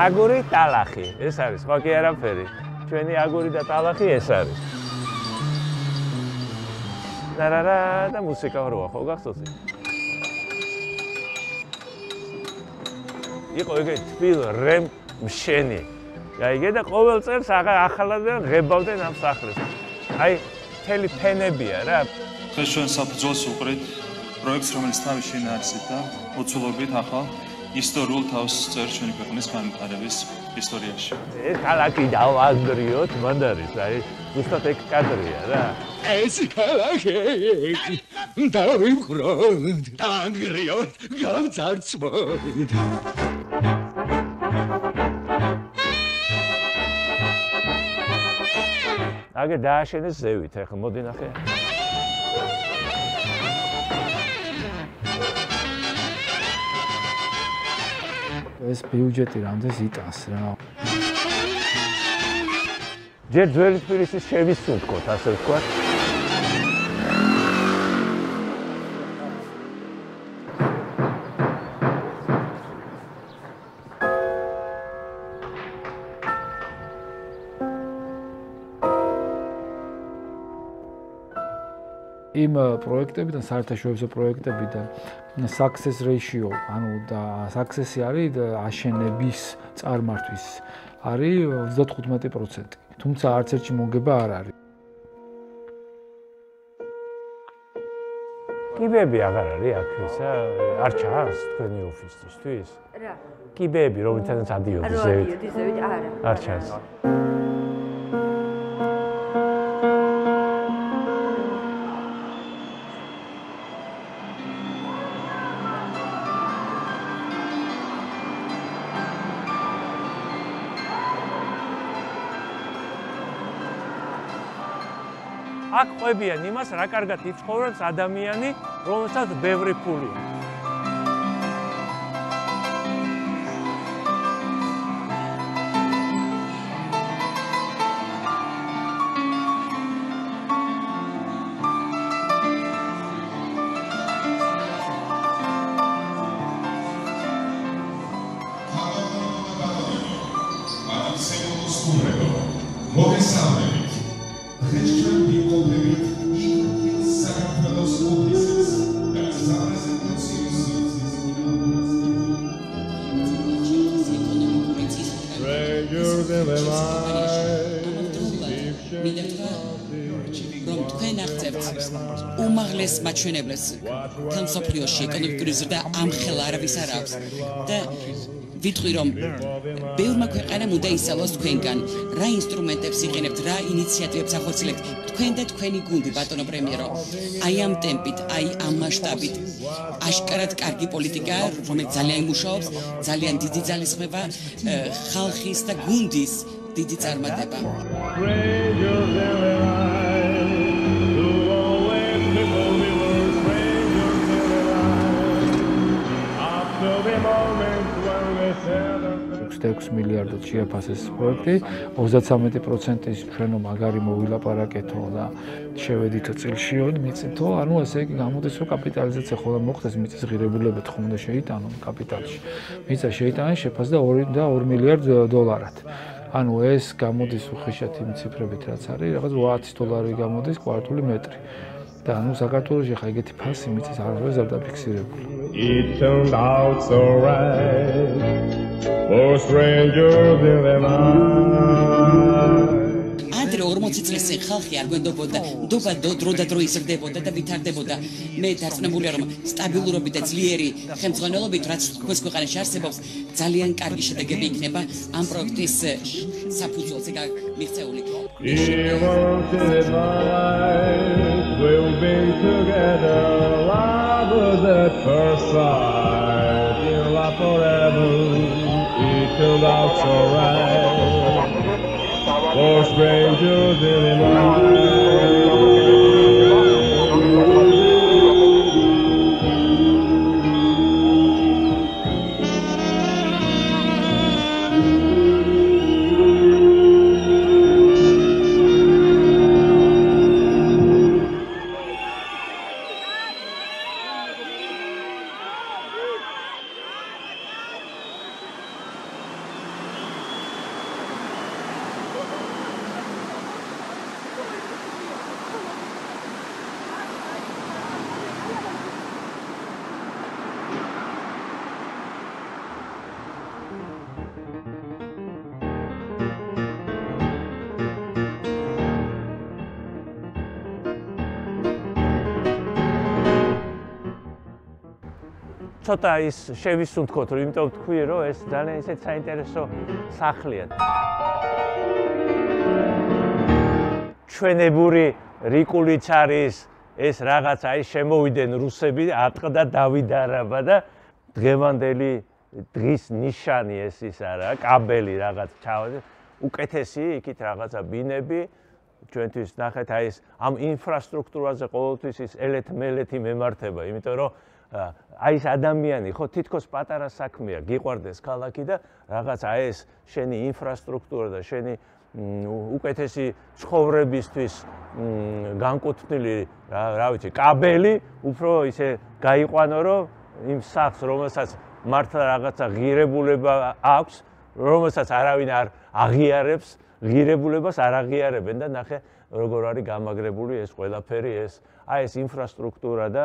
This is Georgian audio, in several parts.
აგური ტალახი, ეს არის, ხო კი არაფერი. ჩვენი აგური და ტალახი ეს არის. რარარა და მუსიკა როა, ხო გახსოვს? იყო ეგეთი თბილ რემ მშენი. გაიგე და ყოველ წელს ახალადან ღებავდნენ ამ სახლებს. აი, მთელი ფენებია რა. დღეს ჩვენ საფუძველს უყრით პროექტს, რომელიც თავის შინაარსით და მოცულობით ახალ ისტორიულ თავს წერს ჩვენი ქვეყნის განვითარების ისტორიაში. ეს ქალაქი დავანგრიოთ, მანდ არის, აი, ზუსტად ეგ კადრია რა. ეს ქალაქი დავიმხროთ, დავანგრიოთ, გავძარცვოთ. აგერ დააშენეს ზევით, ახლა მოდი ნახე. ეს ბიუჯეტი რამდენს იტანს რა. ჯერ ძველი თბილისის შევისუნთქოთ, ასე ვთქვათ. იმ პროექტებიდან, საერთაშორისო პროექტებიდან success ratio, ანუ და success-ი არის აშენების წარმართვის არის 35%. თუმცა არც ერთში მოგება არ არის. კიბეები აღარ არის აქ ისა, არ ჩანს თქვენი ოფისისთვის? რა? კიბეები, რომელთაც ადიოდი ზევით. ადიოდი ზევით, არა. არ ჩანს. აქ ყვებიან იმას, რა კარგად იცხოვრებს ადამიანი, რომელსაც ბევრი ფული აქვს. მოგესალმებით. დღეს ჩვენ ვიმყოფებით იქ საქართველოს ოფისის და საპრეზიდენციო რომ თქვენ აღწევთ უმაღლეს მაჩვენებლებს მსოფლიოში ეკონომიკური ზრდა ამხელა არავის არ აქვს და ვიტყვი რომ ბევრმა ქვეყანამ უნდა ისწავლოს თქვენგან რა ინსტრუმენტებს იყენებთ, რა ინიციატივებს ახორციელებთ თქვენ და თქვენი გუნდი ბატონო პრემიერო. აი ამ ტემპით, აი ამ მასშტაბით აშკარად კარგი პოლიტიკა, რომელიც ძალიან იმუშაობს, ძალიან დიდი ძალისხმევა ხალხის და გუნდის დიდი წარმატება. $6 მილიარდად შეაფასეს პროექტი, 33%-ის ჩვენო მაგარი მოვილაპარაკეთო და შევედით წილშიო მიწითო, ანუ ასე იგი გამოდის, რომ კაპიტალიზაცია ხოლმე მოხდეს, მიწის ღირებულებად ხომ უნდა შეიტანონ კაპიტალში. მიწა შეიტანეს შეფასდა $2 მილიარდ. ანუ ეს გამოდის უხეშად იმ ციფრებით, რაც არის, რაღაც $800 გამოდის კვადრატული მეტრი. და ანუ საქართველოში ხა ეგეთი ფასი მიწის არასდროს არ დაფიქსირებული. It turned out so right for strangers in the night. ადრე 40 წლის ხალხი არ გვენდობოდა, ნდობა დრო და დრო იზრდებოდა და ვითარდებოდა. მე დარწმუნებულია რომ სტაბილურობით და ძლიერი ხელმძღვანელობით, რაც თქვენს ქვეყანაში არსებობს, ძალიან კარგი შედეგები იქნება ამ პროექტის საფუძველზე მიღწეული. Even to the night we'll be together, lovers at first sight, in love forever. It turned out so right for strangers in the night. ცოტა ის შევისუნთქოთ, იმიტომ თქვი, რომ ეს ძალიან ისეთ საინტერესო სახლია. ჩვენებური რიკულიც არის ეს რაღაც აი შემოვიდნენ რუსები, ატყდა დავით არაბა და დღევანდელი დღის ნიშანი ეს ის არა, კაბელი რაღაც ჩავედი, უკეთესი იქით რაღაცა ბინები, ჩვენთვის ნახეთ აი ეს ამ ინფრასტრუქტურაზე ყოველთვის ის ელეთ-მელეთი მემართება, იმიტომ რომ აი ეს ადამიანი ხო თითქოს პატარა საქმეა, გიყვარდეს ქალაქი და რაღაც აი ეს შენი ინფრასტრუქტურა და შენი უკეთესი ცხოვრებისთვის განკუთვნილი რა ვიცი, კაბელი უფრო ისე გაიყვანო, რომ იმ სახლს, რომელსაც მართლა რაღაცა ღირებულება აქვს, რომელსაც არავინ არ აღიარებს, ღირებულებას არ აღიარებენ და ნახე როგორ არის გამაგრებული ეს ყველაფერი, აი ეს ინფრასტრუქტურა და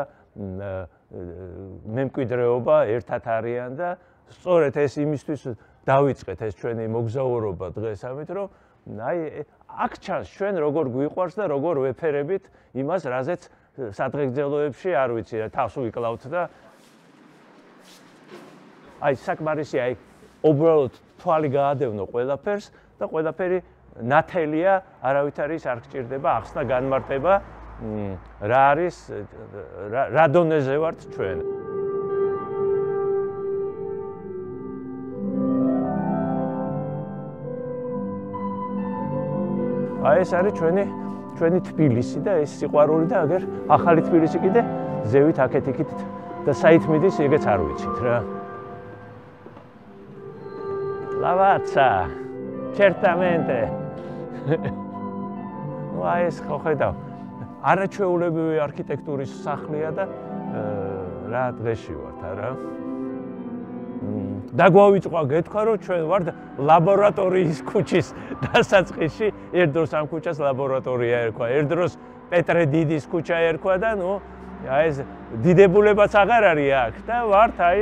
მემკვიდრეობა ერთად არიან და სწორედ ეს იმისთვის დავიწყეთ ეს ჩვენი მოგზაურობა დღეს, ამით რომ აი აქ ჩანს ჩვენ როგორ გვიყვარს და როგორ ვეფერებით იმას, რაზეც სადღეგრძელოებში არ ვიცი რა თავს ვიკლავთ და აი საკმარისი აი უბრალოდ თვალი გაადევნო ყველაფერს და ყველაფერი ნათელია, არავითარის არ გჭირდება ახსნა განმარტება რა არის რა დონეზე ვართ ჩვენ. აი ეს არის ჩვენი თბილისი და ეს სიყვარული და აგერ ახალი თბილისი კიდე ზევით აქეთ-იქით და საით მიდის ეგეც არ ვიცით რა. Lavazza, certamente. Ну, აი ეს ხო ხედავ. არაჩვეულებრივი არქიტექტურის სახლია და რა დღეში ვართ, არა? დაგვავიწყვა გეთქვა, რომ ჩვენ ვართ ლაბორატორიის ქუჩის დასაწყისში, ერთ დროს ამ ქუჩას ლაბორატორია ერქვა, ერთ დროს პეტრე დიდის ქუჩა ერქვა და ნუ აი ეს დიდებულებაც აღარ არის აქ და ვართ აი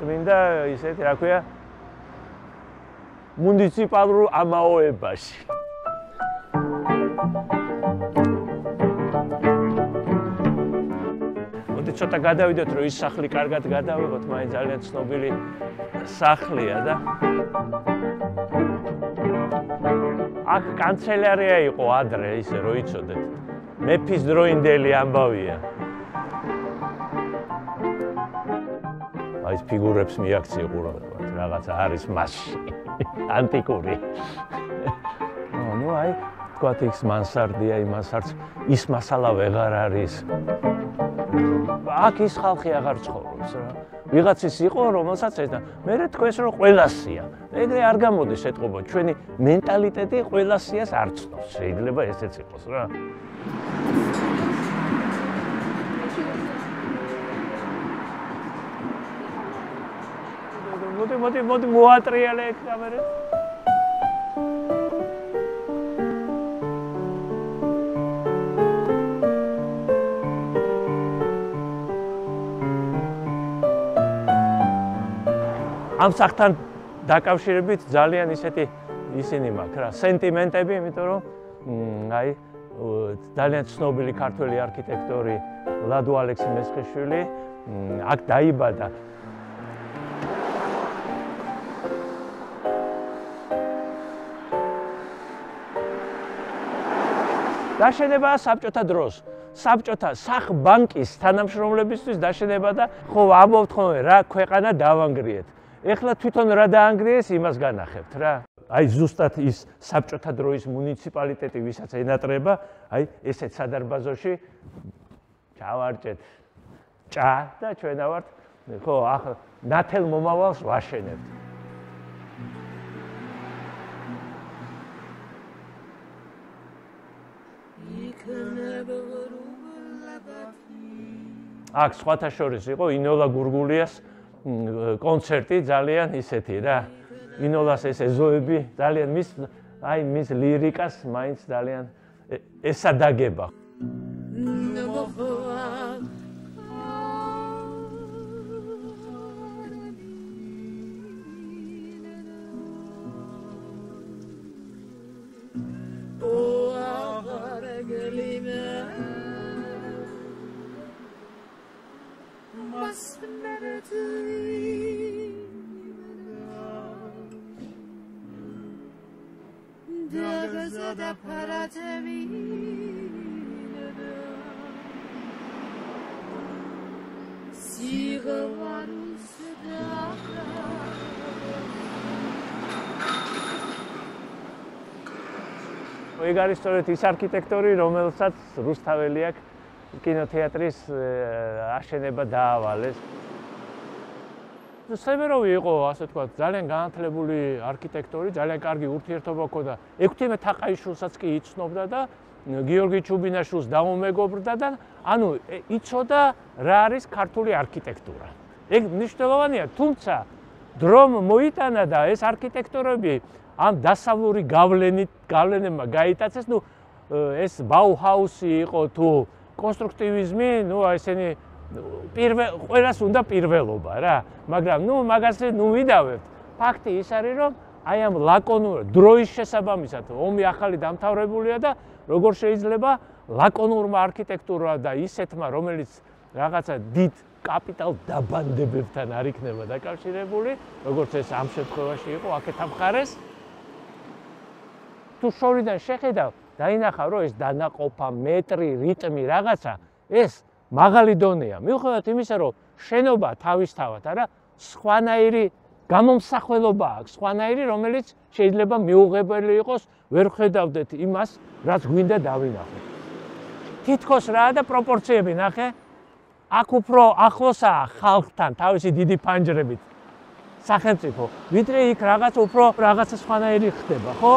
წმინდა ისეთი, რა ქვია, მუნიციპალურ ამაოებაში. მოდი ცოტა გადავიდეთ, რომ ის სახლი კარგად გადავიღოთ, მაინც ძალიან ცნობილი სახლია და აქ კანცელარია იყო ადრე, ისე რომ იცოდეთ. მეფის დროინდელი ამბავია. აი ეს ფიგურებს მიაქცია ყურადღება, რაღაცა არის მასში. ანტიკური. ნუ აი, თქვათ ის მანსარდია, იმასაც ის მასალა ვეღარ არის. აქ ის ხალხი აღარ ცხოვრობს რა. ვიღაცის იყო, რომელსაც ეს და მე თქვენს რომ ყველასია. ეგრე არ გამოდის ეთყობა, ჩვენი მენტალიტეტი ყველასიას არ ცნობს. შეიძლება ესეც იყოს რა. მოდი მოატრიალე ეგ კამერა. ამ სახლთან დაკავშირებით ძალიან ისეთი ისინი მაქვს რა, სენტიმენტები, იმიტომ რომ აი ძალიან ცნობილი ქართველი არქიტექტორი ლადო ალექსი მესხიშვილი აქ დაიბადა. დაშენება საბჭოთა დროს. საბჭოთა სახბანკის თანამშრომლებისთვის დაშენება და ხო ამბობთ ხოლმე რა ქვეყანა დავანგრიეთ. ეხლა თვითონ რა დაანგრიეს, იმას განახებთ რა. აი ზუსტად ის საბჭოთა დროის მუნიციპალიტეტი, ვისაც ენატრება, აი ესეთ სადარბაზოში ჩავარჭეთ ჭა და ჩვენ ავართ, ხო, ახლა ნათელ მომავალს ვაშენებთ. აქ სხვათა შორის იყო ინოლა გურგულიას კონცერტი, ძალიან ისეთი რა. ინოლას ეს ეზოები ძალიან მის ლირიკას მაინც ძალიან ესადაგება. Must ეგ არის სწორედ ის არქიტექტორი, რომელსაც რუსთაველიაკ კინოთეატრის აშენება დაავალეს. სევეროვი იყო, ასე ვთქვათ, ძალიან განათლებული არქიტექტორი, ძალიან კარგი ურთიერთობა ჰქონდა. ექვთიმე თაყაიშვილსაც კი იცნობდა და გიორგი ჩუბინაშვილს დაუმეგობრდა და ანუ იცოდა რა არის ქართული არქიტექტურა. ეგ მნიშვნელოვანია, თუმცა დრომ მოიტანა და ეს არქიტექტორები ამ დასავლური გავლენებმა გაიტაცეს, ეს ბაუჰაუსი იყო თუ კონსტრუქტივიზმი, ესენი ყველას უნდა პირველობა რა, მაგრამ მაგაზე ვიდავებთ. ფაქტი ის არის, რომ აი ამ ლაკონურ დროის შესაბამისად ომი ახალი დამთავრებულია და როგორ შეიძლება ლაკონურმა არქიტექტურა და ისეთმა, რომელიც რაღაცა დიდ კაპიტალ დაბანდებებთან არ იქნება დაკავშირებული, როგორც ეს ამ შემთხვევაში იყო, აქეთ ამხარეს. თუ შორიდან შეხედავ, დაინახავ, რომ ეს დანაყოფა, მეტრი, რიტმი, რაღაცა, ეს მაღალი დონეა. მიუხედავად იმისა, რომ შენობა თავისთავად, არა, სხვანაირი გამომსახველობა აქვს, სხვანაირი, რომელიც შეიძლება მიუღებელი იყოს, ვერ ხედავდეთ იმას, რაც გვინდა დავინახოთ. თითქოს რა და პროპორციები ნახე, აქ უფრო ახლოსაა ხალხთან თავისი დიდი ფანჯრებით სახელმწიფო, ვიდრე იქ რაღაც უფრო რაღაცა სხვანაირი ხდება, ხო?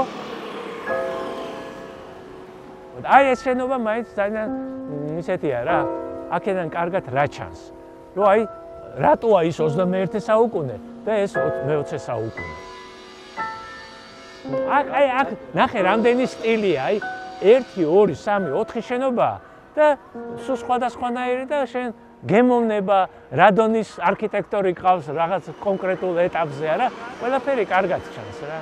აი ეს შენობა მაინც ძალიან ისეთია რა, აქედან კარგად რა ჩანს, რომ აი რატოა ის 21 საუკუნე და ეს მე-20 საუკუნე. აქ ნახე რამდენი სტილია, აი 1, 2, 3, 4 შენობაა და სულ სხვადასხვანაირი და შენ გემოვნება რა დონის არქიტექტორი ყავს რაღაც კონკრეტულ ეტაპზე არა, ყველაფერი კარგად ჩანს რა.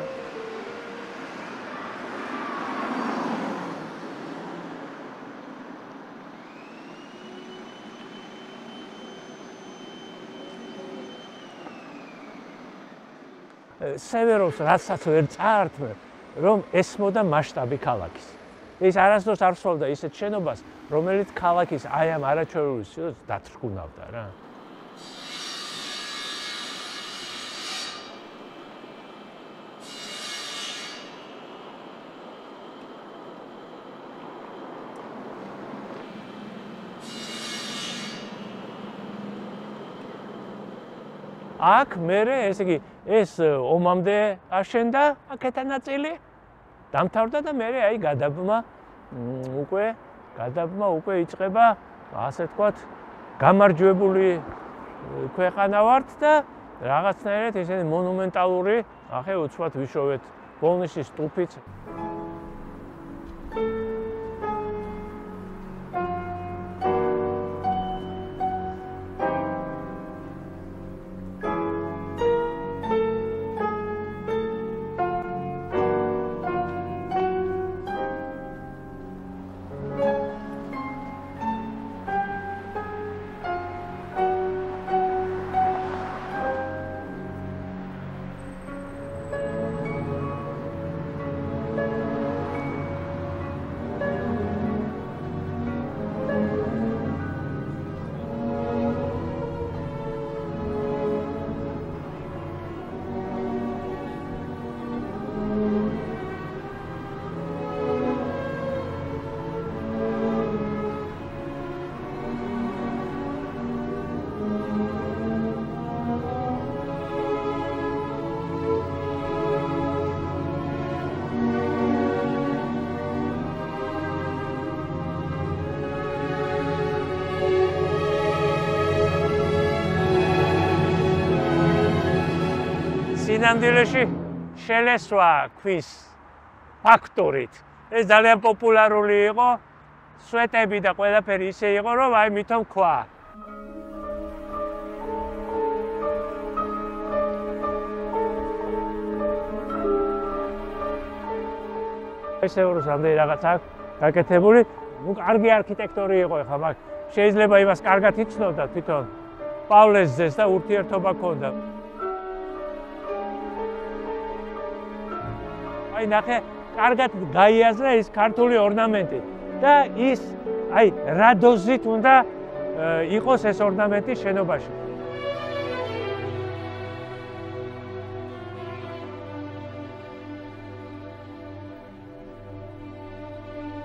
სევეროვს რასაც ვერ წაართმევ, რომ ესმოდა მასშტაბი ქალაქის. ეს არასდროს არ ვსვავდა ისეთ შენობას, რომელიც ქალაქის აი ამ არაჩვეულის სიუს დათრგუნავდა რა. აქ მერე ესე იგი ეს ომამდე აშენდა აქეთა ნაწილი დამთავრდა და მერე აი გადაბმა უკვე იწყება ასე ვთქვათ გამარჯვებული ქვეყანა ვართ და რაღაცნაირად ესენი მონუმენტალური ახე უცბად ვიშოვეთ ბოლნისის სტუპიც. სინამდვილეში შელესვა ქვის ფაქტორით. ეს ძალიან პოპულარული იყო, სვეტები და ყველაფერი ისე იყო, რომ აი მithom ქვა. ესეურს ამდენი რაღაც აქვს გაკეთებული, კარგი არქიტექტორი იყო ხა, მაგ შეიძლება იმას კარგად იცნობდა თვითონ პავლესძეს და ურთიერთობა ჰქონდა. აი ნახე, კარგად გაიაზრა ის ქართული ორნამენტი და ის აი რა დოზით უნდა იყოს ეს ორნამენტი შენობაში.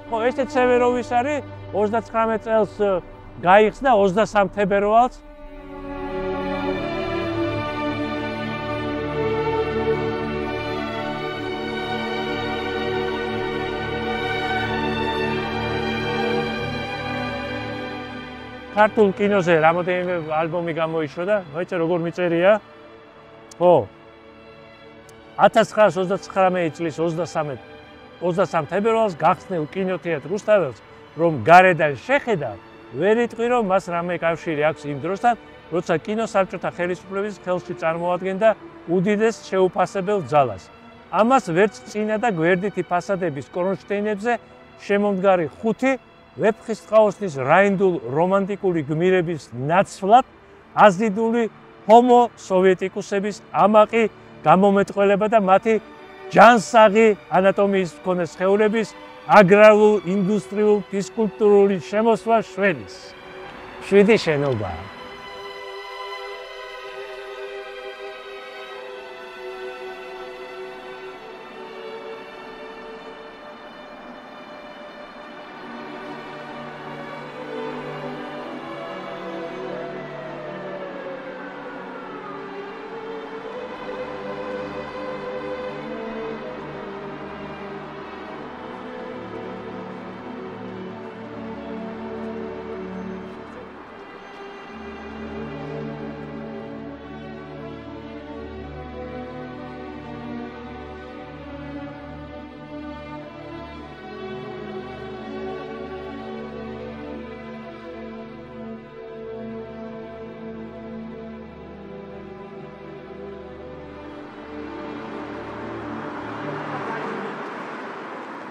ხო, ესეც სევეროვის არის 39 წელს გაიხსნა 23 თებერვალს. ქართულ კინოზე რამოდენიმე ალბომი გამოიშვა და მოიწერა როგორ მიწერია. ხო. 1929 წლის 23 თებერვალს გახსნილ კინოთეატრ რუსთაველს რომ გარედან შეხედა, ვერ იტყვი რომ მას რამე კავშირი აქვს იმ დროსთან, როცა კინოსაბჭოთა ხელისუფლების ხელში წარმოადგენდა უდიდეს შეუფასებელ ძალას. ამას ვერც წინა და გვერდითი ფასადების კრონშტეინებზე შემომდგარი 5 ვეფხისტყაოსნის რაინდულ რომანტიკული გმირების ნაცვლად აზიდული ჰომო სოვიეტიკუსების ამაყი გამომეტყველება და მათი ჯანსაღი ანატომიის მქონე სხეულების აგრარულ ინდუსტრიულ ფიზკულტურული შემოსვა შვენის. 7 შენობა.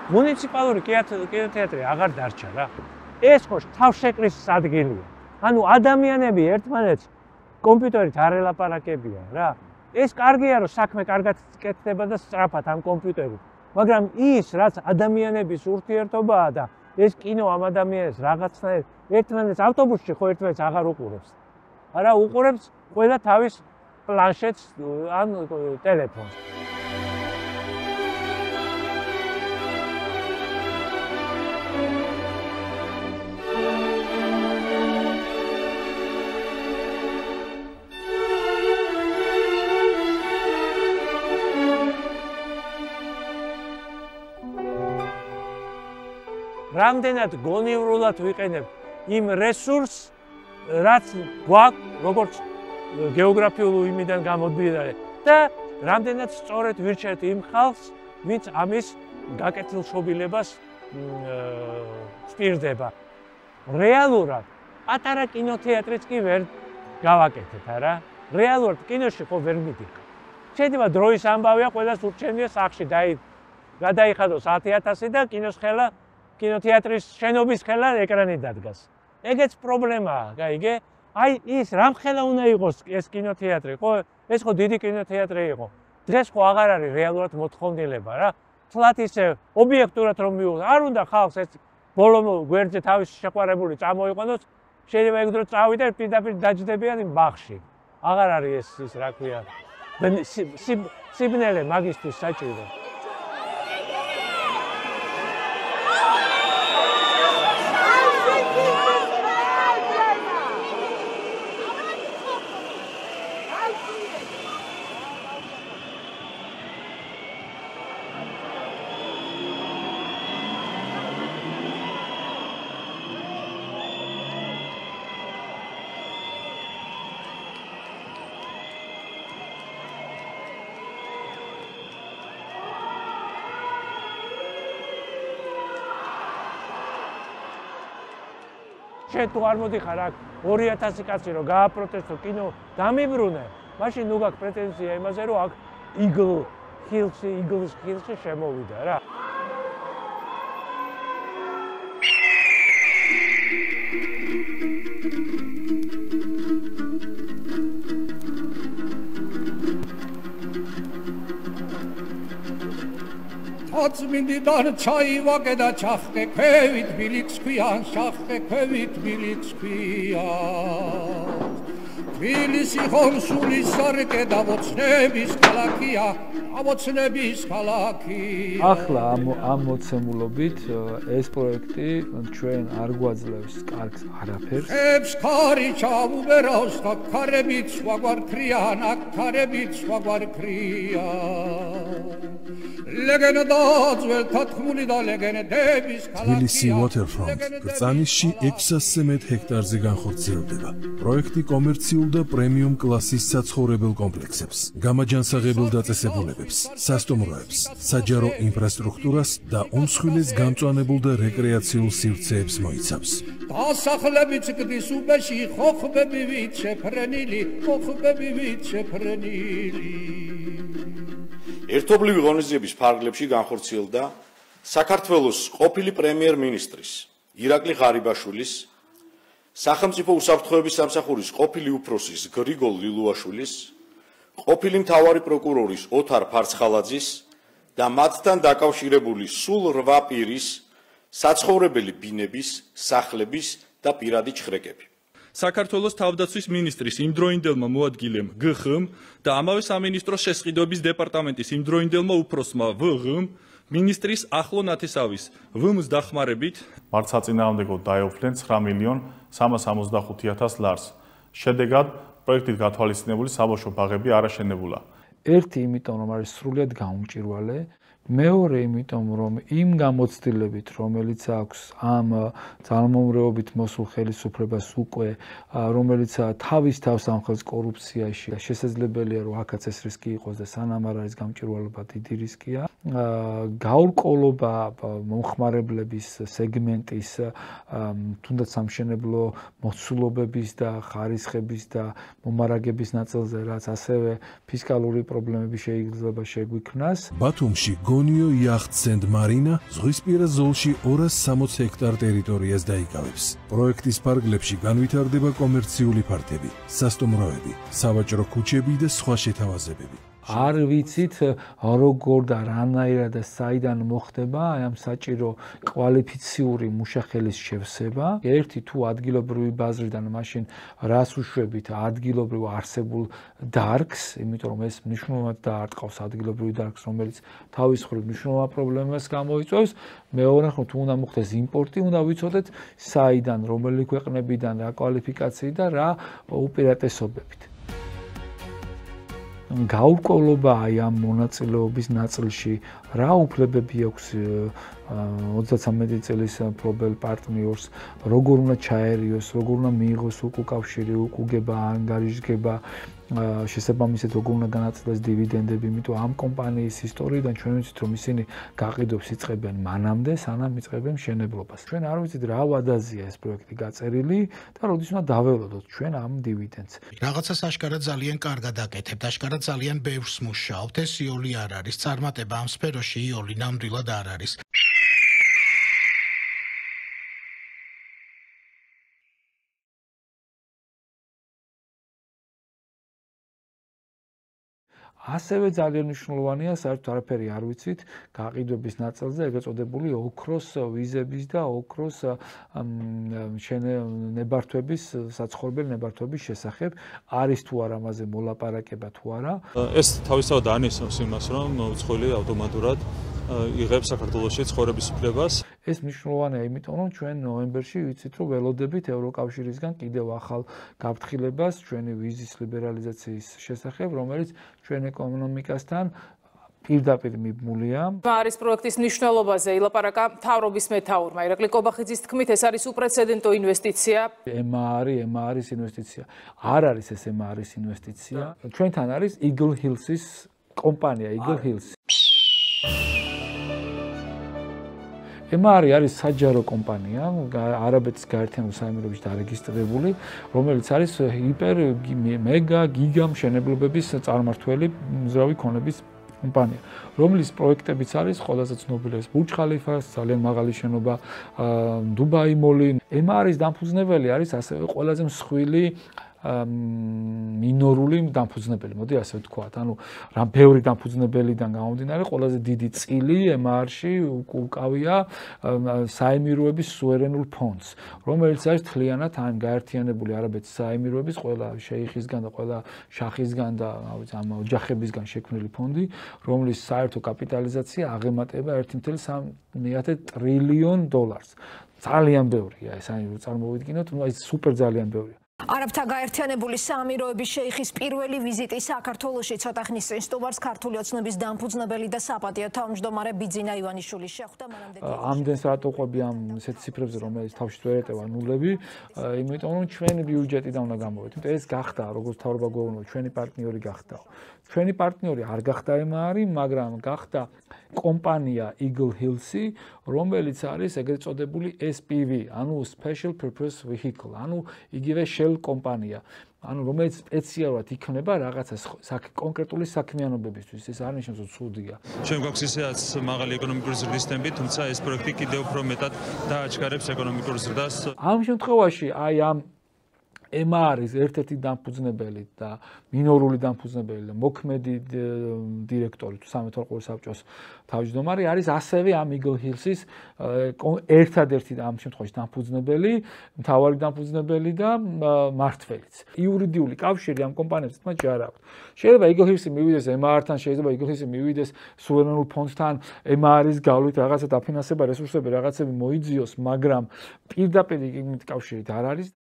მუნიციპალური კინოთეატრი აღარ დარჩა რა. ეს ხო თავშეკრის ადგილია. ანუ ადამიანები ერთმანეთს კომპიუტერით არ ელაპარაკებიან რა. ეს კარგია რომ საქმე კარგად კეთდება და სწრაფად ამ კომპიუტერით. მაგრამ ის რაც ადამიანების ურთიერთობაა და ეს კინო ამ ადამიანებს რაღაცნაირ ერთმანეთს ავტობუსში ხო ერთმანეთს აღარ უყურებს. არა უყურებს ყველა თავის პლანშეტს ან ტელეფონს. რამდენად გონივრულად ვიყენებ იმ რესურსს, რაც გვაქვს, როგორც გეოგრაფიულ იმიდან გამომდინარე და რამდენად სწორედ ვირჩევთ იმ ხალხს, ვინც ამის გაკეთილშობილებას სპირდება. რეალურად პატარა კინოთეატრიც კი ვერ გავაკეთეთ, არა? რეალურად კინოში ხო ვერ მიდიხარ. შეიძლება დროის ამბავია, ყველას ურჩევნია სახში გადაიხადოს 10,000 და კინოთეატრის შენობის ხელა ეკრანი დადგას. ეგეც პრობლემაა, გაიგე? აი ის რამხელა უნდა იყოს ეს კინოთეატრი, ხო? ეს ხო დიდი კინოთეატრი იყო. დღეს ხო აღარ არის რეალურად მოთხოვნილება რა. თლათ ისე ობიექტურად რომ მიიღოს, არ უნდა ხალხს ეს ბოლო გვერდზე თავის შეყვარებული წამოიყვანოს, შეიძლება ეგ დრო წავიდა პირდაპირ დაჯდებიან იმ ბაღში. აღარ არის ეს რა ქვია. სიბნელე მაგისტრის საჭირო. შენ თუ არ მოდიხარ აქ 2000 კაცი რომ გააპროტესტო კინო დამიბრუნე, მაშინ ნუ გაქვს პრეტენზია იმაზე რომ აქ იგლის ხილში შემოვიდა რა. წმინდიდან ჩაივაგე და ჩახტე ქვევით ბილიქს ქვიან ჩახტე ქვევით ბილიქს ქვიან თბილისი ხომსულის სარკე და მოცნების ქალაქია ამოცნების ქალაქია ახლა ამ მოცემულობით ეს პროექტი ჩვენ არ გვაძლევს კარგს არაფერს ებს ქარი ჩაუბერავს და ქარებით სხვაგვარ ქრიან აქ ქარებით სხვაგვარ ქრიან ლეგენდა ძველთა თქმული და ლეგენდების თბილისი waterfront ბრძანისში 600 ჰექტარზე განხორციელდება პროექტი კომერციულ და პრემიუმ კლასის საცხოვრებელ კომპლექსებს გამაჯანსაღებელ დაწესებულებებს სასტუმროებს საჯარო ინფრასტრუქტურას და უმსხვილეს გამწვანებულ და რეკრეაციულ სივრცეებს მოიცავს დასახლებიც გდის უბეში ხოხბებივით შეფრენილი ხოხბებივით შეფრენილი ერთობლივი ღონისძიების ფარგლებში განხორციელდა საქართველოს ყოფილი პრემიერ-მინისტრის ირაკლი ღარიბაშვილის სახელმწიფო უსაფრთხოების სამსახურის ყოფილი უფროსის გრიგოლ ლილუაშვილის ყოფილი მთავარი პროკურორის ოთარ ფარცხალაძის და მათთან დაკავშირებული სულ 8 პირის საცხოვრებელი ბინების, სახლების და პირადი ჩხრეკები. საქართველოს თავდაცვის მინისტრის იმდროინდელმა მოადგილემ გხმ და ამავე სამინისტროს შესყიდვების დეპარტამენტის იმდროინდელმა უფროსმა ვღმ მინისტრის ახლო ნათესავის ვმ-ს დახმარებით მართ საწინააღმდეგოდ დაეუფლნენ 9,065,000 ლარს. შედეგად პროექტით გათვალისწინებული საბავშვო ბაღები არ აშენებულა. ერთი იმიტომ რომ არის სრულიად გაუმჭირვალე მეორე იმიტომ რომ იმ გამოცდილებით რომელიც აქვს ამ ძალმომრეობით მოსულ ხელისუფლებას უკვე რომელიც თავის თავს ამხელს კორუფციაში შესაძლებელია რომ აქაც ეს რისკი იყოს და სანამ არ არის გამჭირვალება დიდი რისკია გაურკვევლობა მომხმარებლების სეგმენტის თუნდაც სამშენებლო მოცულობების და ხარისხების და მომარაგების ნაწილზე რაც ასევე ფისკალური პრობლემები შეიძლება შეგვიქმნას ბათუმში გონიო იახტ სენდ მარინა ზღვისპირა ზოლში 260 ჰექტარ ტერიტორიას დაიკავებს. პროექტის ფარგლებში განვითარდება კომერციული ფართები, სასტუმროები, სავაჭრო ქუჩები და სხვა შეთავაზებები. არ ვიცით როგორ და რანაირად და საიდან მოხდება ამ საჭირო კვალიფიციური მუშახელის შევსება. ერთი თუ ადგილობრივი ბაზრიდან მაშინ რას უშვებით ადგილობრივ არსებულ დარგს, იმიტომ რომ ეს მნიშვნელოვნად დაარტყავს ადგილობრივ დარგს, რომელიც თავის მხრივ მნიშვნელოვან პრობლემას გამოიწვევს. მეორე ხომ თუ უნდა მოხდეს იმპორტი, უნდა ვიცოდეთ საიდან, რომელი ქვეყნებიდან, რა კვალიფიკაციით და რა უპირატესობებით. გაურკვევლობა აი ამ მონაწილეობის ნაწილში რა უფლებები აქვს 33 წლის მფლობელ პარტნიორს როგორ უნდა ჩაერიოს როგორ უნდა მიიღოს უკავშირი უკუგება ანგარიშგება შესაბამისად როგორ უნდა განაწილდეს დივიდენდები იმიტომ ამ კომპანიის ისტორიიდან ჩვენ ვიცით რომ ისინი გაყიდვებს იწყებენ მანამდე სანამ იწყებენ მშენებლობას ჩვენ არ ვიცით რა ვადაზია ეს პროექტი გაწერილი და როდის უნდა დაველოდოთ ჩვენ ამ დივიდენდს რაღაცას აშკარად ძალიან კარგად აკეთებთ აშკარად ძალიან ბევრს მუშაობთ ეს იოლი არ არის წარმატება ამ სფეროში იოლი ნამდვილად არ არის ასევე ძალიან მნიშვნელოვანია საერთოდ არაფერი არ ვიცით გაყიდვების ნაწილზე ეგრეთ წოდებული ოქროს ვიზების და ოქროს ნებართვების საცხოვრებელი ნებართვების შესახებ არის თუ არა ამაზე მოლაპარაკება თუ არა ეს თავისთავად ანიშნავს იმას რომ უცხოელი ავტომატურად იღებს საქართველოში ცხოვრების უფლებას ეს მნიშვნელოვანია იმიტომ რომ ჩვენ ნოემბერში ვიცით რომ ველოდებით ევროკავშირისგან კიდევ ახალ გაფრთხილებას ჩვენი ვიზის ლიბერალიზაციის შესახებ რომელიც ჩვენ ეკონომიკასთან პირდაპირ მიბმულია. არის პროექტის მნიშვნელობაზე ილაპარაკა მთავრობის მეთაურმა ირაკლი კობახიძის თქმით ეს არის უპრეცედენტო ინვესტიცია. EMA არის ინვესტიცია. არ არის ეს EMA არის ინვესტიცია. ჩვენთან არის Eagle Hills-ის კომპანია Eagle Hills. EMA არის საჯარო კომპანია არაბეთის გაერთიანებულ საემიროებში დარეგისტრირებული, რომელიც არის ჰიპერ მეგა გიგა მშენებლობების წარმმართველი მზრავი ქონების კომპანია, რომლის პროექტებიც არის ყველაზე ცნობილი ეს ბურჯ ხალიფა, ძალიან მაღალი შენობა, დუბაი მოლი. EMA არის დამფუძნებელი, არის ასევე ყველაზე მსხვილი მინორული დამფუძნებელი, მოდი ასე ვთქვათ. ანუ რამ ბევრი დამფუძნებელიდან გამომდინარე, ყველაზე დიდი წილი MR-ში უკავია საემიროების სუვერენულ ფონდს, რომელიც არის მთლიანად ან გაერთიანებული არაბეთის საემიროების ყველა შეიხისგან და ყველა შახისგან და ამ ოჯახებისგან შექმნილი ფონდი, რომლის საერთო კაპიტალიზაცია აღემატება 1.3 ტრილიონ დოლარს. ძალიან ბევრია ეს, აი წარმოვიდგინოთ, ნუ აი სუპერ ძალიან ბევრია. არაბთა გაერთიანებული საამიროების შეიხის პირველი ვიზიტი საქართველოში ცოტა ხნის წინ სტუმარს ქართული ოცნების დამფუძნებელი და საპატიო თავმჯდომარე ბიძინა ივანიშვილი შეხვდა მანამდე. ამდენს რატო ყვები ამ ისეთ ციფრებზე, რომელიც თავში ვერ ეტევა ნულები, იმიტომ რომ ჩვენი ბიუჯეტიდან უნდა გამოვიდეთ. ეს გახდა, როგორც თავრობა გვეუბნება, ჩვენი პარტნიორი გახდა. ჩვენი პარტნიორი არ გახდა MR, მაგრამ გახდა კომპანია Eagle Hills-ი, რომელიც არის ეგრეთ წოდებული SPV, ანუ Special Purpose Vehicle, ანუ იგივე Shell კომპანია, ანუ რომელიც სპეციალურად იქნება რაღაცა კონკრეტული საქმიანობებისთვის. ეს არ ნიშნავს, რომ ცუდია. ჩვენ გვაქვს ისედაც მაღალი ეკონომიკური ზრდის ტემპი, თუმცა ეს პროექტი კიდევ უფრო მეტად დააჩქარებს ეკონომიკურ ზრდას. ამ შემთხვევაში აი ამ MR-ის ერთ-ერთი დამფუძნებელი და მინორული დამფუძნებელი და მოქმედი დირექტორი თუ სამეთვალყურო საბჭოს თავმჯდომარე არის ასევე ამ Eagle Hills-ის ერთადერთი ამ შემთხვევაში დამფუძნებელი, მთავარი დამფუძნებელი და მმართველიც. იურიდიული კავშირი ამ კომპანიებს თმაში არ აქვს. შეიძლება Eagle Hills-ი მივიდეს MR-თან, შეიძლება Eagle Hills-ი მივიდეს სუვერენულ ფონდთან, MR-ის გავლით რაღაცა დაფინანსება, რესურსები რაღაცები მოიძიოს, მაგრამ პირდაპირ იმით კავშირით არ არის.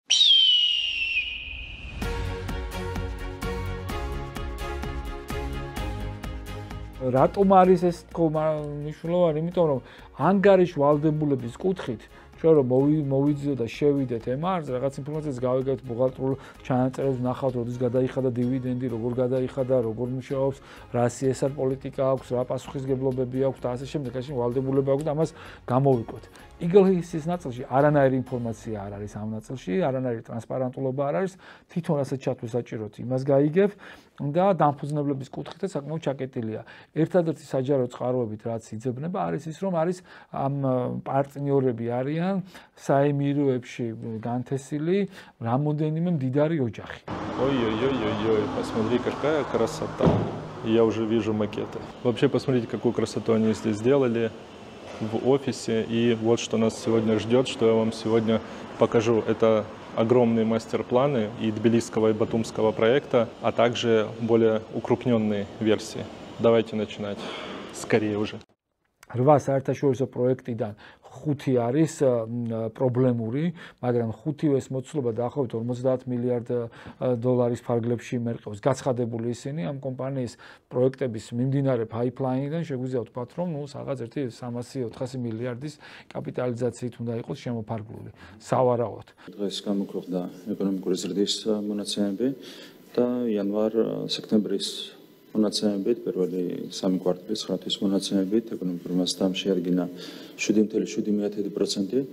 რატომ არის ეს მნიშვნელოვანი? იმიტომ რომ ანგარიშ ვალდებულების კუთხით ჩვენ რომ მოვიძიოთ და შევიდეთ MR-ს, რაღაც ინფორმაციას გავიგებთ ბუღალტრიულ ჩანაწერებს, ვნახავთ, როდის გადაიხადა დივიდენდი, როგორ გადაიხადა, როგორ მუშაობს, რა CSR პოლიტიკა აქვს, რა პასუხისგებლობები აქვს და ასე შემდეგ, ასე ვალდებულება აქვს და ამას გამოვიკვეთ. Eagle Hills-ის ნაწილში არანაირი ინფორმაცია არ არის ამ ნაწილში, არანაირი ტრანსპარენტულობა არ არის, თვითონ რასაც ჩათვლი საჭიროთ, იმას გაიგებ და დამფუძნებლების კუთხითაც საკმაოდ ჩაკეტილია. ერთადერთი საჯარო წყაროებით, რაც იძებნება, არის ის, რომ არის ამ პარტნიორები არიან საემიროებში განთესილი რამოდენიმე მდიდარი ოჯახი. Ой-ой-ой-ой, посмотри, какая красота. Я уже вижу макеты. Вообще, посмотрите, какую красоту они здесь сделали в офисе. И вот что нас сегодня ждет, что я вам сегодня покажу. Это огромные мастер-планы и тбилисского, и батумского проекта, а также более укрупненные версии. Давайте начинать. Скорее уже. 8 საერთაშორისო პროექტიდან 5 არის პრობლემური, მაგრამ 5-ის მოცულობა დაახლოებით 50 მილიარდ დოლარის ფარგლებში მერყევს. გაცხადებული ისინი ამ კომპანიის პროექტების მიმდინარე ფაიფლაინიდან შეგვიძლია ვთქვათ, რომ რაღაც 300-400 მილიარდის კაპიტალიზაციით უნდა იყოს შემოფარგლული. სავარაუდოდ. დღეს გამოქვეყნდა ეკონომიკური ზრდის მონაცემები და იანვარ-სექტემბრის მონაცემებით, პირველი 3 კვარტალის ხართვის მონაცემებით, ეკონომიკური მასშტაბი შეადგინა 7.7%.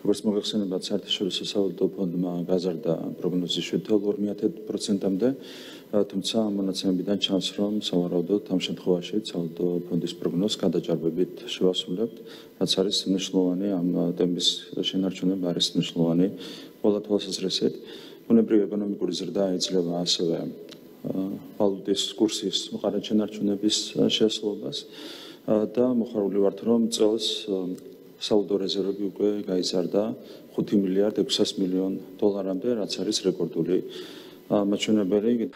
როგორც მოგეხსენებათ, საერთაშორისო სავალუტო ფონდმა გაზარდა პროგნოზი 7.2%-მდე, თუმცა მონაცემებიდან ჩანს, რომ სავარაუდოდ ამ შემთხვევაში სავალუტო ფონდის პროგნოზს გადაჭარბებით შევასრულებთ, რაც არის მნიშვნელოვანი ამ ტემპის შენარჩუნება არის მნიშვნელოვანი ყველა თვალსაზრისით. ბუნებრივი ეკონომიკური ზრდა იძლევა ასევე ვალუტის კურსის უყარეთ შენარჩუნების შესაძლებლობას და მოხარული ვართ, რომ წელს სავალუტო რეზერვები უკვე გაიზარდა 5 მილიარდ 600 მილიონ დოლარამდე, რაც არის რეკორდული მაჩვენებელი.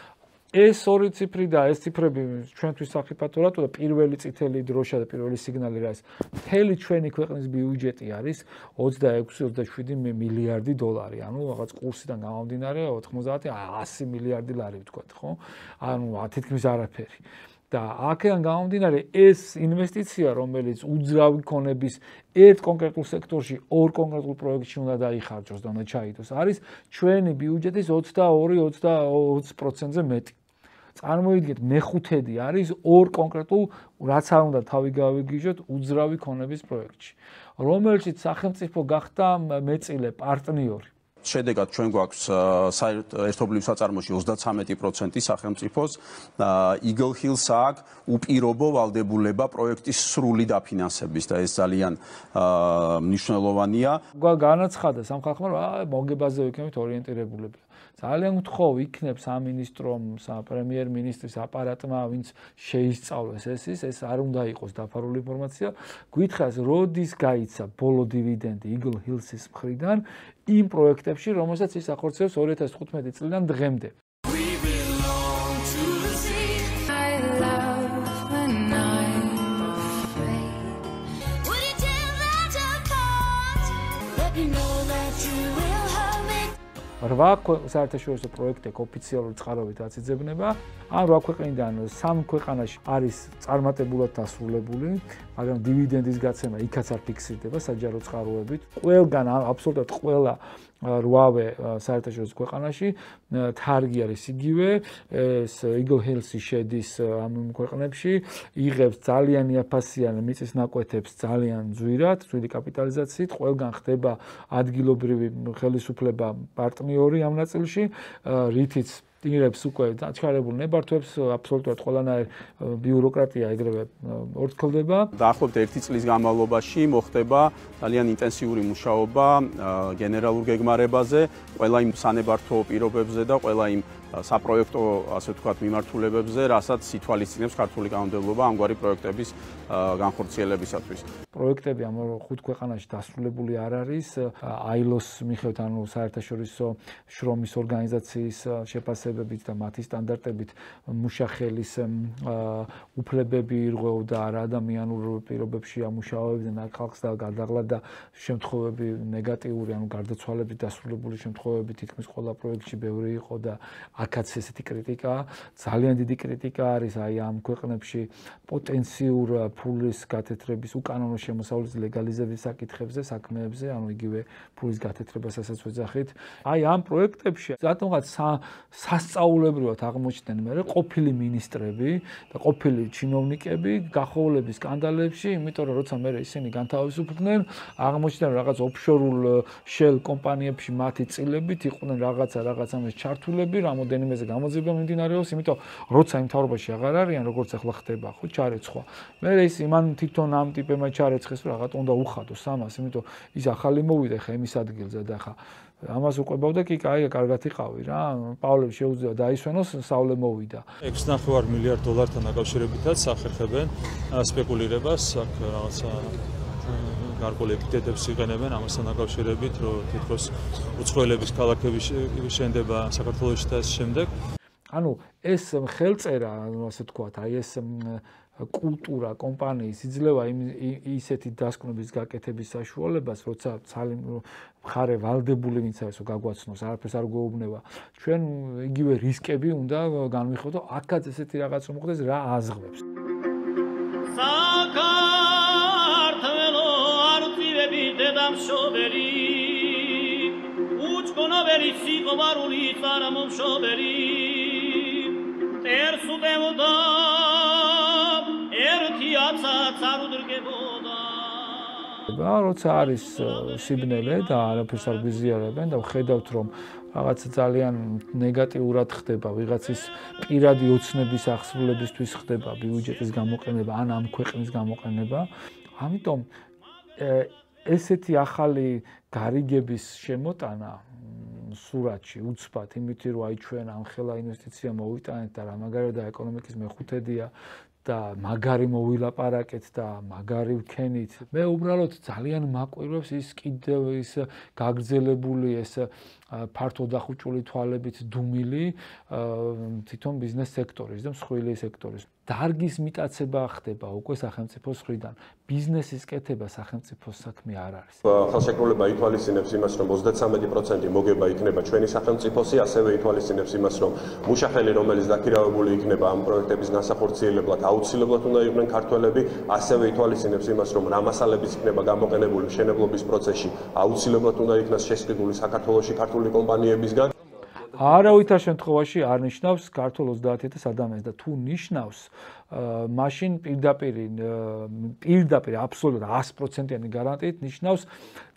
ეს ორი ციფრი და ეს ციფრები ჩვენთვის საფრთხეთია და პირველი წითელი დროშა და პირველი სიგნალი რა არის. მთელი ჩვენი ქვეყნის ბიუჯეტი არის 26-27 მილიარდი დოლარი. ანუ რაღაც კურსიდან გამომდინარე 90-100 მილიარდი ლარი ვთქვათ, ხო? ანუ თითქმის არაფერი. და აქედან გამომდინარე ეს ინვესტიცია, რომელიც უძრავი ქონების ერთ კონკრეტულ სექტორში, ორ კონკრეტულ პროექტში უნდა დაიხარჯოს და უნდა ჩაიდოს, არის ჩვენი ბიუჯეტის 22-20%-ზე მეტი. წარმოიდგინეთ, მეხუთედი არის ორ კონკრეტულ, რაც არ უნდა თავი გავიგიჟოთ, უძრავი ქონების პროექტში, რომელშიც სახელმწიფო გახდა მეწილე პარტნიორი. შედეგად ჩვენ გვაქვს ერთობლივ საწარმოში 33% სახელმწიფოს, Eagle Hills აქვს უპირობო ვალდებულება პროექტის სრული დაფინანსების და ეს ძალიან მნიშვნელოვანია. განაცხადა სამხალხო, რომ მოგებაზე ვიქნებით ორიენტირებულები. ძალიან ვთხოვ იქნებ სამინისტრომ, პრემიერ-მინისტრის აპარატმა, ვინც შეისწავლეს ეს არ უნდა იყოს დაფარული ინფორმაცია. გითხრას, როდის გაიცა ბოლო დივიდენდი Eagle Hills-ის მხრიდან იმ პროექტებში, რომელსაც ის ახორციელებს 2015 წლიდან დღემდე. რვა საერთაშორისო პროექტი ოფიციალური წყაროებით აწიძებნება. ან 8 ქვეყნიდან 3 ქვეყანაში არის წარმატებულად დასრულებული, მაგრამ დივიდენდის გაცემა იქაც არ ფიქსირდება საჯარო წყაროებით. ყველგან აბსოლუტურად ყველა 8-ვე საერთაშორისო ქვეყანაში თარგი არის იგივე, ეს Eagle Hills-ი შედის ამ ქვეყნებში, იღებს ძალიან იაფასიან მიწის ნაკვეთებს ძალიან ძვირად, ძვირი კაპიტალიზაციით, ყველგან ხდება ადგილობრივი ხელისუფლება პარტნიორი ამ ნაწილში, რითიც იღებს უკვე დაჩქარებულ ნებართვებს, აბსოლუტურად ყველანაირ ბიუროკრატია ეგრევე ორთქლდება. დაახლოებით 1 წლის განმავლობაში მოხდება ძალიან ინტენსიური მუშაობა გენერალურ გეგმარებაზე, ყველა იმ სანებართვო პირობებზე და ყველა იმ საპროექტო, ასე ვთქვათ, მიმართულებებზე, რასაც ითვალისწინებს ქართული კანონმდებლობა ამგვარი პროექტების განხორციელებისათვის. პროექტები ამ 5 ქვეყანაში დასრულებული არ არის. ILO-ს მიხედვით, ანუ საერთაშორისო შრომის ორგანიზაციის შეფასებებით და მათი სტანდარტებით მუშახელის უფლებები ირღვეოდა არ ადამიანურ პირობებში ამუშავებდნენ ხალხს და გადაღლა და შემთხვევები ნეგატიური, ანუ გარდაცვალებით დასრულებული შემთხვევები თითქმის ყველა პროექტში ბევრი იყო და აქაც ესეთი კრიტიკა, ძალიან დიდი კრიტიკა არის აი ამ ქვეყნებში პოტენციურ ფულის გათეთრების უკანონო შემოსავლის ლეგალიზების საკითხებზე, საქმეებზე, ანუ იგივე ფულის გათეთრებასაც ვეძახით. აი ამ პროექტებში რატომღაც სასწაულებრივად აღმოჩნდნენ მე ყოფილი მინისტრები და ყოფილი ჩინოვნიკები გახოვლების სკანდალებში, იმიტომ რომ როცა მე ისინი განთავისუფლდნენ, აღმოჩნდნენ რაღაც ოფშორულ შელ კომპანიებში მათი წილებით იყვნენ რაღაც ამას ჩართულები, რამოდენიმეზე გამოძიება მიმდინარეობს, იმიტომ როცა იმ მთავრობაში აღარ არიან, როგორც ახლა ხდება, ხო, ჩარეცხვა. მე ის იმან თვითონ ამ ტიპებმა ჩარეცხეს, რომ რაღაც უნდა უხადოს ამას, იმიტომ ის ახალი მოვიდა ხა იმის ადგილზე და ხა ამას უყვებავდა კი, კაი, კარგად იყავი რა. პავლემ შეუძლია დაისვენოს, სავლე მოვიდა. 6.5 მილიარდ დოლართან დაკავშირებითაც ახერხებენ სპეკულირებას, აქ რაღაცა გარკვეული ეპითეტებს იყენებენ ამასთან დაკავშირებით, რომ თითქოს უცხოელების ქალაქების შენდება საქართველოში და ამ შემდეგ. ანუ ეს ხელწერა, ასე ვთქვათ, აი ეს კულტურა კომპანიის იძლევა ისეთი დასკვნების გაკეთების საშუალებას, როცა მხარე ვალდებული ვინც არის გაგვაცნოს, არაფერს არ გვეუბნება. ჩვენ იგივე რისკები უნდა განვიხილოთ, რომ აქაც ესეთი რაღაც მოხდეს, რა აზღвებს. საქართველო არწივები დედამშობელი, უჩქონაველი სიყვარული წარმომშობელი, წერსუდემოდა როცა არის სიბნელე და არაფერს არ გვიზიარებენ და ვხედავთ რომ რაღაც ძალიან ნეგატიურად ხდება ვიღაცის პირადი ოცნების აღსრულებისთვის ხდება ბიუჯეტის გამოყენება ან ამ ქვეყნის გამოყენება, ამიტომ ესეთი ახალი გარიგების შემოტანა სურათში უცბად იმით რომ აი ჩვენ ამხელა ინვესტიცია მოვიტანეთ და რა მაგარი და ეკონომიკის მეხუთედია და მაგარი მოვილაპარაკეთ და მაგარი ვქენით. მე უბრალოდ ძალიან მაკვირვებს ის კიდევ ის გაგრძელებული ეს ფართო დახუჭული თვალებით დუმილი თვითონ ბიზნეს სექტორის და მსხვილი სექტორის. დარგის მიტაცება ხდება უკვე სახელმწიფოს მხრიდან. ბიზნესის კეთება სახელმწიფოს საქმე არ არის. ხელშეკრულება ითვალისწინებს იმას, რომ 33% მოგება იქნება ჩვენი სახელმწიფოსი, ასევე ითვალისწინებს იმას, რომ მუშახელი, რომელიც დაქირავებული იქნება ამ პროექტების განსახორციელებლად, აუცილებლად უნდა იყვნენ ქართველები, ასევე ითვალისწინებს იმას, რომ რა მასალებიც იქნება გამოყენებული მშენებლობის პროცესში, აუცილებლად უნდა იქნას შესყიდული საქართველოში ქართული კომპანიებისგან. არავითარ შემთხვევაში არ ნიშნავს ქართულ 30,000 ადამიანს და თუ ნიშნავს მაშინ პირდაპირ აბსოლუტურად 100%-იანი გარანტიით ნიშნავს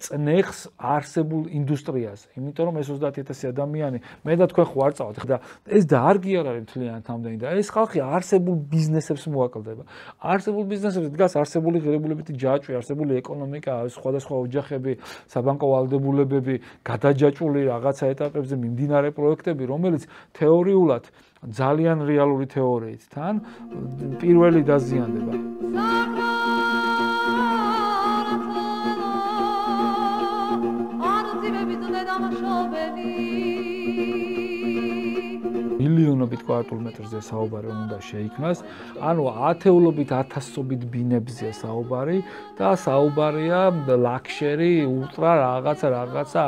წნეხს არსებულ ინდუსტრიაზე. იმიტომ რომ ეს 30000 ადამიანი მე და თქვენ ხო არ წავთ და ეს დარგი არ არის მთლიანად ამდენი და ეს ხალხი არსებულ ბიზნესებს მოაკლდება. არსებულ ბიზნესებზე დგას არსებული ღირებულებითი ჯაჭვი, არსებული ეკონომიკა, სხვადასხვა ოჯახები, საბანკო ვალდებულებები, გადაჯაჭვული რაღაცა ეტაპებზე მიმდინარე პროექტები, რომელიც თეორიულად ძალიან რეალური თეორიით თან პირველი დაზიანდება. მილიონობით კვადრატულმეტრზე საუბარი უნდა შეიქმნას, ანუ ათეულობით, ათასობით ბინებზეა საუბარი და საუბარია ლაქშერი, ულტრა რაღაცა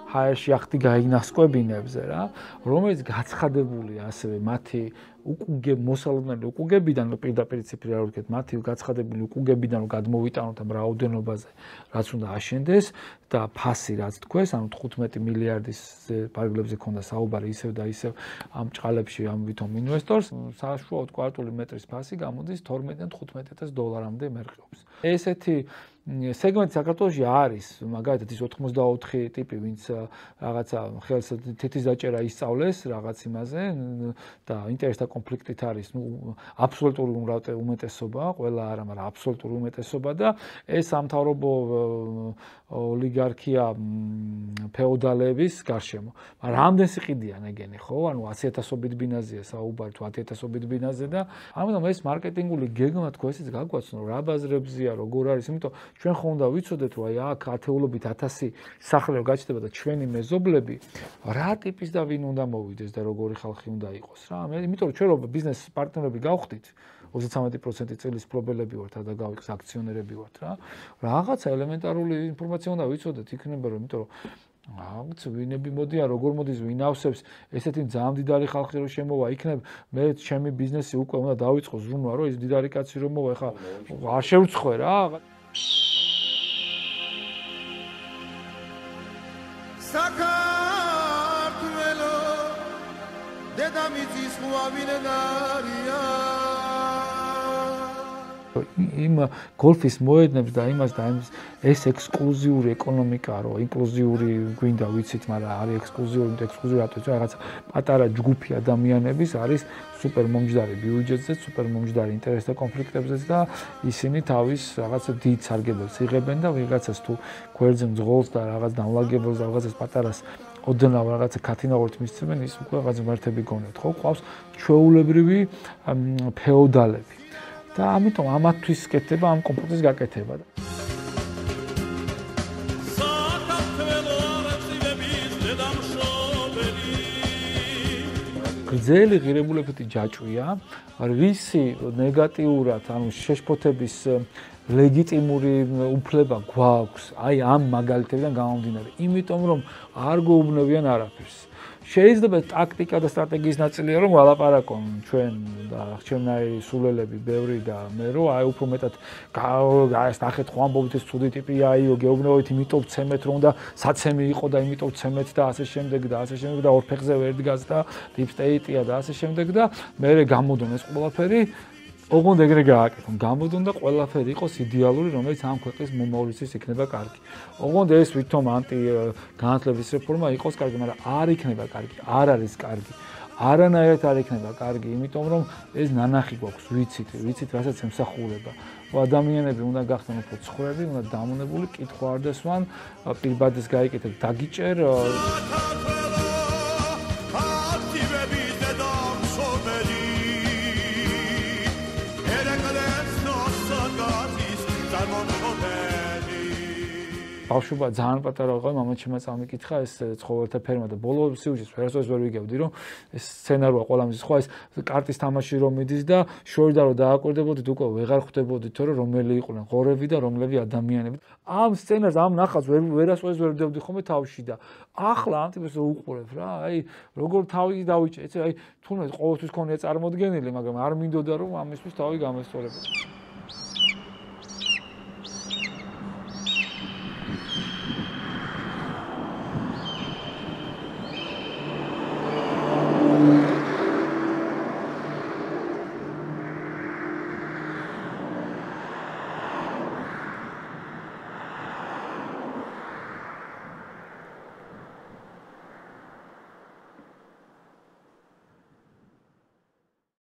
ჰაერში ახტი გაინასკვებინებზე რა, რომელიც გაცხადებულია ასევე მათი მოსალოდნელი უკუგებიდან, პირდაპირ ციფრი არ ვიქეთ, მათი გაცხადებული უკუგებიდან გადმოვიტანოთ ამ რაოდენობაზე, რაც უნდა აშენდეს და ფასი რაც თქვეს, ანუ 15 მილიარდის ფარგლებზე ქონდა საუბარი ისევ და ისევ ამ ჭყალებში ამ ვითომ ინვესტორს, საშუალოდ კვადრატული მეტრის ფასი გამოდის 12-დან 15000 დოლარამდე მერყეობს. ესეთი სეგმენტი საქართველოში არის, მაგალითად ის 84 ტიპი, ვინც რაღაცა ხელს თითის დაჭერა ისწავლეს რაღაც იმაზე და ინტერესთა კონფლიქტით არის, აბსოლუტური უმეტესობა, ყველა არა, მაგრამ აბსოლუტური უმეტესობა და ეს სამთავრობო ოლიგარქია ფეოდალების გარშემო. მაგრამ რამდენ სიყიდიან ეგენი, ხო? ანუ 100.000-ობით ბინაზეა საუბარი, თუ 10.000-ობით ბინაზე და ამიტომ ეს მარკეტინგული გეგმა თქო ესეც გაგვაცნო, რა ბაზრებზია, როგორ არის, იმიტომ ჩვენ ხო უნდა ვიცოდეთ, რომ აი აქ ათეულობით 1000 სახლები გაჩნდება და ჩვენი მეზობლები რა ტიპის და ვინ უნდა მოვიდეს და როგორი ხალხი უნდა იყოს რა. იმიტომ რომ ჩვენ რო ბიზნეს პარტნიორები გავხდით 33% წილის ფლობელები ვართ და გავიქს აქციონერები ვართ რა. რაღაცა ელემენტარული ინფორმაცია უნდა ვიცოდეთ, იქნება რომ იმიტომ რომ აუც ვინები მოდიან, როგორ მოდის, ვინ ავსებს, ესეთი ძალიან მდიდარი ხალხი რო შემოვა, იქნებ მე ჩემი ბიზნესი უკვე უნდა დავიწყო ზრუნვა, რომ ეს მდიდარი კაცი რომ მოვა, ეხა არ შევწხვე რა. საქართველო დედამიწის ყვავილენარია იმ გოლფის მოედნებს და იმას და ეს ექსკლუზიური ეკონომიკა რო ინკლუზიური გვინდა ვიცით, მაგრამ არის ექსკლუზიური რატო რაღაც პატარა ჯგუფი ადამიანების არის სუპერ მომჯდარი ბიუჯეტზე, სუპერ მომჯდარი ინტერესთა კონფლიქტებზეც და ისინი თავის რაღაცა დიდ სარგებელს იღებენ და ვიღაცას თუ გვერდზე მძღოლს და რაღაც დამლაგებელს და რაღაცას პატარას ოდნავ რაღაცა ქათინაურით მისცემენ, ის უკვე რაღაც ღმერთები გონეთ, ხო? ყავს ჩვეულებრივი ფეოდალები. და ამიტომ ამათთვის კეთება ამ კომპლექსის გაკეთება. გრძელი ღირებულებითი ჯაჭვია, რისი ნეგატიურად, ანუ შეშფოთების ლეგიტიმური უფლება გვაქვს, აი ამ მაგალითებიდან გამომდინარე, იმიტომ რომ არ გვეუბნებიან არაფერს. შეიძლება ტაქტიკა და სტრატეგიის ნაწილია რომ ვალაპარაკონ ჩვენ და ჩემნაირი სულელები ბევრი და მე რომ აი უფრო მეტად ეს ნახეთ ხო ამბობთ ეს ცუდი ტიპია აიო გეუბნებით იმიტომ ვცემეთ რომ და საცემი იყო და იმიტომ ვცემეთ და ასე შემდეგ და ორ ფეხზე ვერ დგას და deep state-ია და ასე შემდეგ და მე გამოდონ ეს ყველაფერი ოღონდ ეგრე გააკეთონ, გამოდონ და ყველაფერი იყოს იდეალური, რომელიც ამ ქვეყნის მომავლისთვის იქნება კარგი. ოღონდ ეს ვითომ განათლების რეფორმა იყოს კარგი, მაგრამ არ იქნება კარგი, არ არის კარგი. არანაირად არ იქნება კარგი, იმიტომ რომ ეს ნანახი გვაქვს, ვიცით, რასაც ემსახურება. ადამიანები უნდა გახდნენ უფრო ცხრები, უნდა დამონებული, კითხვა არ დასვან, პირბადეს გაიკეთებ, დაგიჭერ ბავშვობა ძალიან პატარა ვიყავი, მამაჩემმა წამიკითხა ეს ცხოველთა ფერმა და ბოლო სიუჟეტს ვერასოდეს ვერ ვიგებდი, რომ ეს სცენარია ყველამის სხვა ეს კარტის თამაში რომ მიდის და შორიდან რომ დააკვირდებოდით, უკვე ვეღარ ხვდებოდით, რომ რომელი იყვნენ ღორები და რომლები ადამიანები. ამ სცენარს, ამ ნახატს ვერასოდეს ვერ ვდებდი ხოლმე თავში და ახლა ამ ტიპს უყურებ რა, აი როგორ თავი დავიჭე, ეცე აი თუნდაც ყოველთვის ქონია წარმოდგენილი, მაგრამ არ მინდოდა რომ ამისთვის თავი გამესწორებოდი.